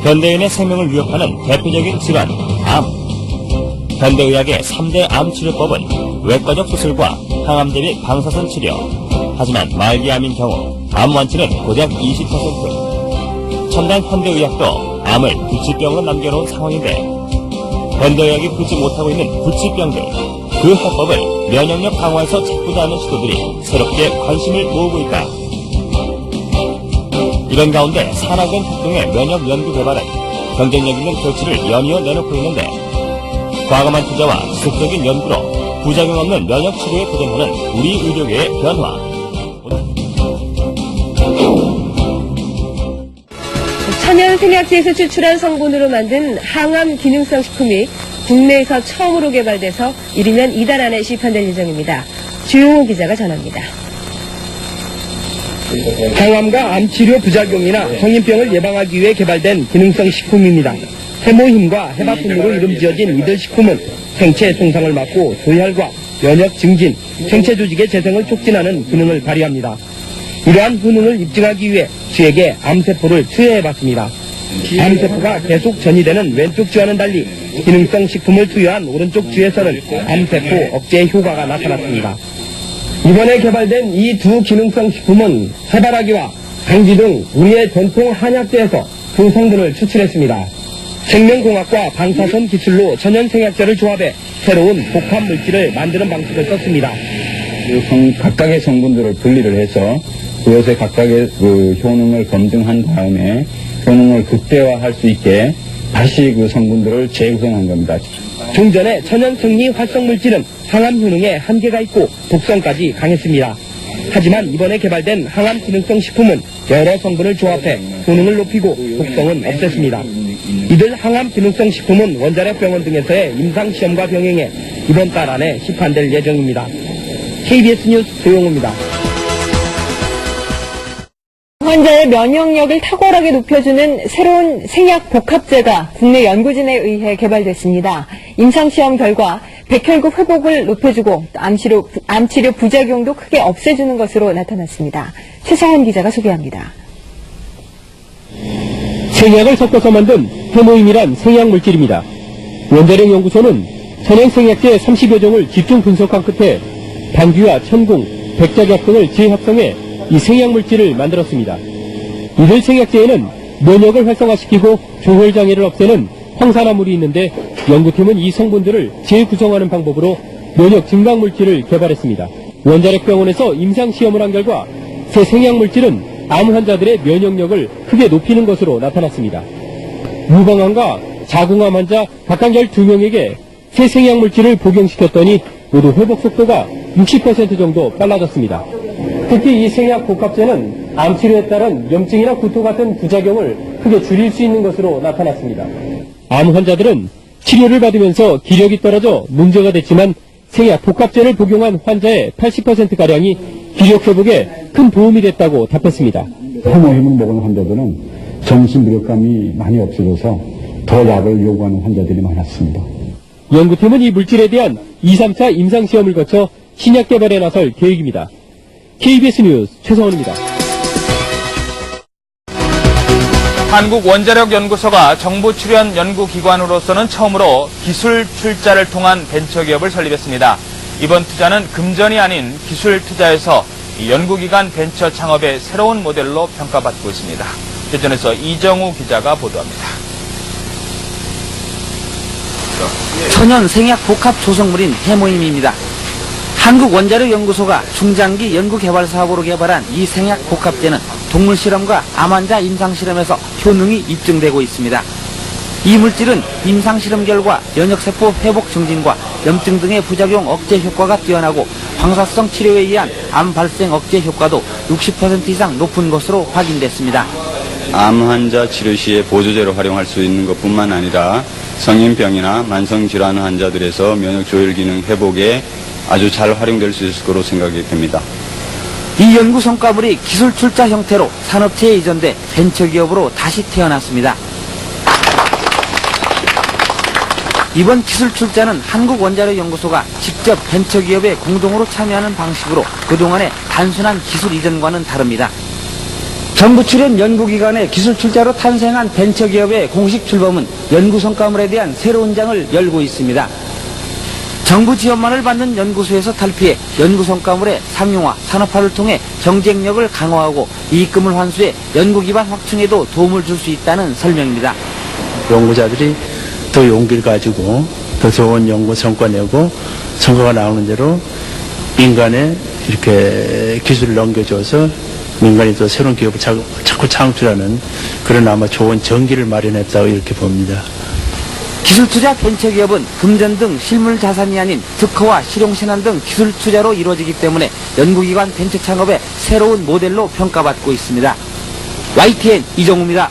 현대인의 생명을 위협하는 대표적인 질환, 암. 현대의학의 3대 암 치료법은 외과적 수술과 항암 대비 방사선 치료. 하지만 말기암인 경우 암 완치는 고작 20%. 첨단 현대의학도 암을 불치병으로 남겨놓은 상황인데 현대의학이 풀지 못하고 있는 불치병들, 그 해법을 면역력 강화에서 찾고자 하는 시도들이 새롭게 관심을 모으고 있다. 이런 가운데 산학연 협동의 면역 연구 개발은 경쟁력 있는 결실을 연이어 내놓고 있는데 과감한 투자와 지속적인 연구로 부작용 없는 면역 치료에 도전하는 우리 의료계의 변화. 천연 생약제에서 추출한 성분으로 만든 항암 기능성 식품이 국내에서 처음으로 개발돼서 이르면 이달 안에 시판될 예정입니다. 주용호 기자가 전합니다. 항암과 암치료 부작용이나 성인병을 예방하기 위해 개발된 기능성 식품입니다. 해모힘과 해바순으로 이름 지어진 이들 식품은 생체 손상을 막고 조혈과 면역 증진, 생체 조직의 재생을 촉진하는 기능을 발휘합니다. 이러한 효능을 입증하기 위해 쥐에게 암세포를 투여해봤습니다. 암세포가 계속 전이되는 왼쪽 쥐와는 달리 기능성 식품을 투여한 오른쪽 쥐에서는 암세포 억제 효과가 나타났습니다. 이번에 개발된 이 두 기능성 식품은 해바라기와 당귀 등 우리의 전통 한약재에서 그 성분을 추출했습니다. 생명공학과 방사선 기술로 천연생약제를 조합해 새로운 복합 물질을 만드는 방식을 썼습니다. 각각의 성분들을 분리를 해서 그것의 각각의 효능을 검증한 다음에 효능을 극대화할 수 있게 다시 그 성분들을 재구성한 겁니다. 종전의 천연생리 활성물질은 항암 효능에 한계가 있고 독성까지 강했습니다. 하지만 이번에 개발된 항암 기능성 식품은 여러 성분을 조합해 효능을 높이고 독성은 없앴습니다. 이들 항암 기능성 식품은 원자력 병원 등에서의 임상시험과 병행해 이번 달 안에 시판될 예정입니다. KBS 뉴스 조용호입니다. 환자의 면역력을 탁월하게 높여주는 새로운 생약 복합제가 국내 연구진에 의해 개발됐습니다. 임상시험 결과 백혈구 회복을 높여주고 암치료 부작용도 크게 없애주는 것으로 나타났습니다. 최상원 기자가 소개합니다. 생약을 섞어서 만든 해모임이란 생약물질입니다. 원자력 연구소는 천연생약제 30여 종을 집중 분석한 끝에 당귀와 천궁, 백작약 등을 재합성해 이 생약물질을 만들었습니다. 이들 생약제에는 면역을 활성화시키고 조혈장애를 없애는 황산화물이 있는데 연구팀은 이 성분들을 재구성하는 방법으로 면역 증강물질을 개발했습니다. 원자력병원에서 임상시험을 한 결과 새 생약물질은 암 환자들의 면역력을 크게 높이는 것으로 나타났습니다. 유방암과 자궁암 환자 각각 12명에게 새 생약물질을 복용시켰더니 모두 회복 속도가 60% 정도 빨라졌습니다. 특히 이 생약 복합제는 암치료에 따른 염증이나 구토 같은 부작용을 크게 줄일 수 있는 것으로 나타났습니다. 암 환자들은 치료를 받으면서 기력이 떨어져 문제가 됐지만 생약 복합제를 복용한 환자의 80%가량이 기력 회복에 큰 도움이 됐다고 답했습니다. 해모힘을 먹은 환자들은 정신 무력감이 많이 없어져서 더 약을 요구하는 환자들이 많았습니다. 연구팀은 이 물질에 대한 2, 3차 임상시험을 거쳐 신약 개발에 나설 계획입니다. KBS 뉴스 최성원입니다. 한국원자력연구소가 정부 출연 연구기관으로서는 처음으로 기술 출자를 통한 벤처기업을 설립했습니다. 이번 투자는 금전이 아닌 기술 투자에서 연구기관 벤처 창업의 새로운 모델로 평가받고 있습니다. 대전에서 이정우 기자가 보도합니다. 천연 생약 복합 조성물인 해모임입니다. 한국원자력연구소가 중장기 연구개발 사업으로 개발한 이 생약 복합제는 동물 실험과 암 환자 임상실험에서 효능이 입증되고 있습니다. 이 물질은 임상실험 결과 면역세포 회복 증진과 염증 등의 부작용 억제 효과가 뛰어나고 방사성 치료에 의한 암 발생 억제 효과도 60% 이상 높은 것으로 확인됐습니다. 암 환자 치료 시에 보조제로 활용할 수 있는 것뿐만 아니라 성인병이나 만성질환 환자들에서 면역 조절 기능 회복에 아주 잘 활용될 수 있을 거로 생각이 됩니다. 이 연구 성과물이 기술 출자 형태로 산업체에 이전돼 벤처기업으로 다시 태어났습니다. 이번 기술 출자는 한국원자력연구소가 직접 벤처기업에 공동으로 참여하는 방식으로 그동안의 단순한 기술 이전과는 다릅니다. 정부 출연 연구기관의 기술 출자로 탄생한 벤처기업의 공식 출범은 연구 성과물에 대한 새로운 장을 열고 있습니다. 정부 지원만을 받는 연구소에서 탈피해 연구 성과물의 상용화, 산업화를 통해 경쟁력을 강화하고 이익금을 환수해 연구 기반 확충에도 도움을 줄 수 있다는 설명입니다. 연구자들이 더 용기를 가지고 더 좋은 연구 성과 내고 성과가 나오는 대로 민간에 이렇게 기술을 넘겨줘서 민간이 또 새로운 기업을 자꾸 창출하는 그런 아마 좋은 전기를 마련했다고 이렇게 봅니다. 기술투자 벤처기업은 금전 등 실물 자산이 아닌 특허와 실용신안 등 기술 투자로 이루어지기 때문에 연구기관 벤처 창업의 새로운 모델로 평가받고 있습니다. YTN 이정우입니다.